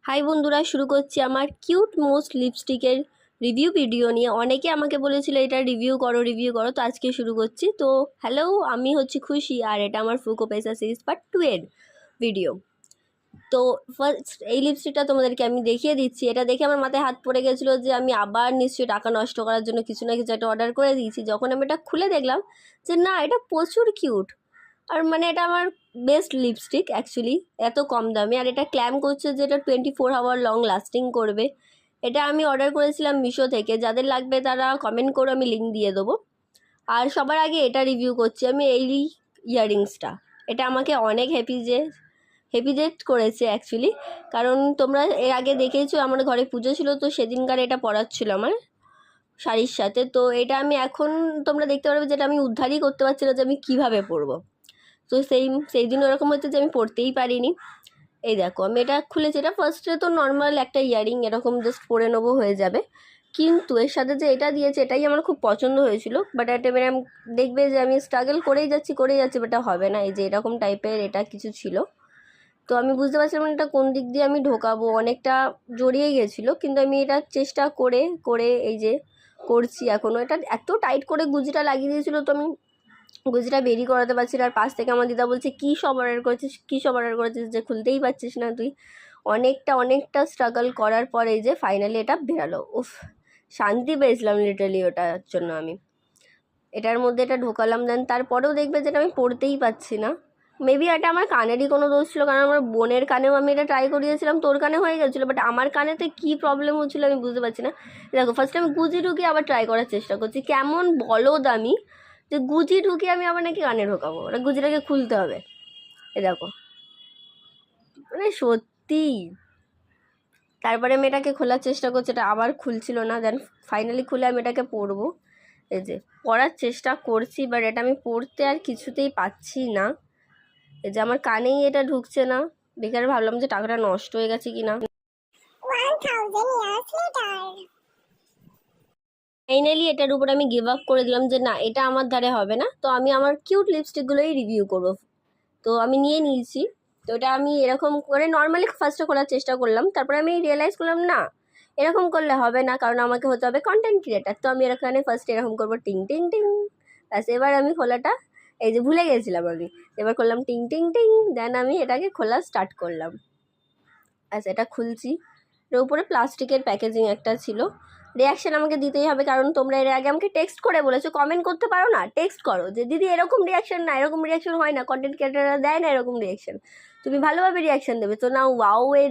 High বন্ধুরা, শুরু করছি আমার কিউট মোস্ট লিপস্টিকের রিভিউ ভিডিও নিয়ে। অনেকে আমাকে বলেছিল এটা রিভিউ করো, তো আজকে শুরু করছি। তো হ্যালো, আমি হচ্ছি খুশি, আর এটা আমার ফুকো পেসা সিরিজ পার্ট 2 এর ভিডিও। তো ফার্স্ট এই লিপস্টিকটা তোমাদেরকে আমি দেখিয়ে দিচ্ছি। এটা দেখে আমার মাথায় হাত পড়ে গেছিলো যে আমি আবার নিশ্চয়ই টাকা নষ্ট করার জন্য কিছু না কিছু একটা অর্ডার করে দিয়েছি। যখন আমি এটা খুলে দেখলাম যে না, এটা প্রচুর কিউট, আর মানে এটা আমার বেস্ট লিপস্টিক অ্যাকচুয়ালি, এত কম দামে। আর এটা ক্ল্যাম করছে যে এটা 24 আওয়ার লং লাস্টিং করবে। এটা আমি অর্ডার করেছিলাম মিশো থেকে। যাদের লাগবে তারা কমেন্ট করো, আমি লিঙ্ক দিয়ে দেবো। আর সবার আগে এটা রিভিউ করছি আমি, এই ইয়াররিংসটা। এটা আমাকে অনেক হ্যাপিজেট করেছে অ্যাকচুয়ালি। কারণ তোমরা এর আগে দেখেছো আমার ঘরে পুজো ছিল, তো সেদিনকার এটা পরাচ্ছিল আমার শাড়ির সাথে। তো এটা আমি এখন তোমরা দেখতে পারবে যেটা আমি উদ্ধারই করতে পারছি না যে আমি কীভাবে পরবো। তো সেই দিন ওরকম হচ্ছে যে আমি পরতেই পারিনি। এই দেখো, আমি এটা খুলেছি। এটা ফার্স্টে তো নর্মাল একটা ইয়ারিং, এরকম জাস্ট পরে নেবো, হয়ে যাবে। কিন্তু এর সাথে যে এটা দিয়েছে এটাই আমার খুব পছন্দ হয়েছিল। বাট এটা মানে দেখবে যে আমি স্ট্রাগল করেই যাচ্ছি, বাট এটা হবে না। এই যে এরকম টাইপের এটা কিছু ছিল। তো আমি বুঝতে পারছিলাম এটা কোন দিক দিয়ে আমি ঢোকাবো, অনেকটা জড়িয়ে গেছিলো। কিন্তু আমি এটা চেষ্টা করে করে এই যে করছি এখনও। এটা এত টাইট করে গুজিটা লাগিয়ে দিয়েছিলো, তো আমি গুজিটা বেরি করাতে পারছি না। আর পাশ থেকে আমার দিদা বলছে কী সব অর্ডার করেছিস যে খুলতেই পারছিস না তুই। অনেকটা স্ট্রাগল করার পর এই যে ফাইনালি এটা বেরালো। উফ, শান্তি পেয়েছিলাম লিটারালি ওটার জন্য। আমি এটার মধ্যে এটা ঢোকালাম, দেন তারপরেও দেখবে যেটা আমি পড়তেই পারছি না। মেবি এটা আমার কানেরই কোনো দোষ ছিল, কারণ আমার বোনের কানেও আমি এটা ট্রাই করিয়েছিলাম, তোর কানে হয়ে গেছিলো। বাট আমার কানেতে কী প্রবলেম হচ্ছিলো আমি বুঝতে পারছি না। দেখো, ফার্স্টে আমি গুজি ঢুকিয়ে আবার ট্রাই করার চেষ্টা করছি। কেমন বলদ আমি, যে গুজি ঢুকিয়ে আমি আবার নাকি কানে ঢোকাবো, ওটা গুজিটাকে খুলতে হবে। এ দেখো, মানে সত্যি। তারপরে আমি এটাকে খোলার চেষ্টা করছি, এটা আবার খুলছিল না। দেন ফাইনালি খুলে আমি এটাকে পরবো। এই যে পরার চেষ্টা করছি, বাট এটা আমি পরতে আর কিছুতেই পাচ্ছি না। এই যে আমার কানেই এটা ঢুকছে না। বেকার ভাবলাম যে টাকাটা নষ্ট হয়ে গেছে কিনা। ফাইনালি এটার উপর আমি গিভ আপ করে দিলাম যে না, এটা আমার দ্বারা হবে না। তো আমি আমার কিউট লিপস্টিকগুলোই রিভিউ করবো। তো আমি নিয়ে নিয়েছি। তো এটা আমি এরকম করে নর্মালি ফার্স্টে খোলার চেষ্টা করলাম। তারপরে আমি রিয়েলাইজ করলাম না, এরকম করলে হবে না, কারণ আমাকে হতে হবে কন্টেন্ট ক্রিয়েটার। তো আমি এখানে ফার্স্টে এরকম করবো, টিং টিং টিং। ব্যাস, এবার আমি খোলাটা, এই যে ভুলে গেছিলাম আমি, এবার করলাম টিং টিং টিং। দেন আমি এটাকে খোলা স্টার্ট করলাম। আচ্ছা, এটা খুলছি। এর উপরে প্লাস্টিকের প্যাকেজিং একটা ছিল। রিয়াকশান আমাকে দিতেই হবে, কারণ তোমরা এর আগে আমাকে টেক্সট করে বলেছো, কমেন্ট করতে পারো না, টেক্সট করো যে দিদি এরকম রিয়াকশান না, এরকম রিয়াকশান হয় না, কন্টেন্ট ক্রিয়েটাররা দেয় না এরকম রিয়াকশান, তুমি ভালোভাবে রিয়াকশান দেবে। তো না, ওয়াও এ